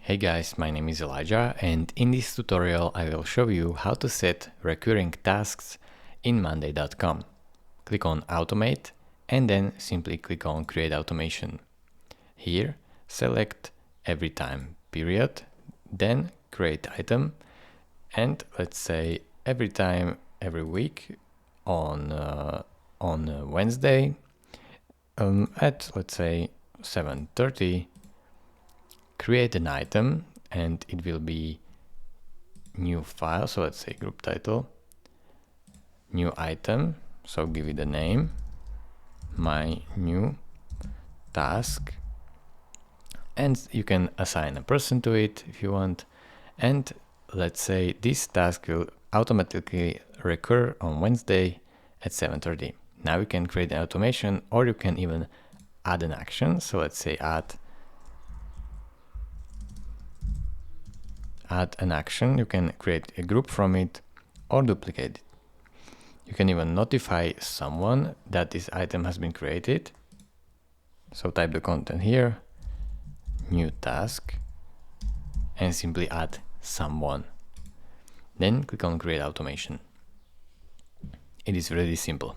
Hey guys, my name is Elijah, and in this tutorial I will show you how to set recurring tasks in Monday.com. Click on Automate and then simply click on Create Automation. Here, select Every Time period, then Create Item, and let's say every time every week on Wednesday at let's say 7:30. Create an item and it will be new file, so let's say group title, new item, so give it a name, my new task, and you can assign a person to it if you want, and let's say this task will automatically recur on Wednesday at 7:30. Now you can create an automation, or you can even add an action, so let's say add an action. You can create a group from it or duplicate it. You can even notify someone that this item has been created. So type the content here, new task, and simply add someone. Then click on Create Automation. It is really simple.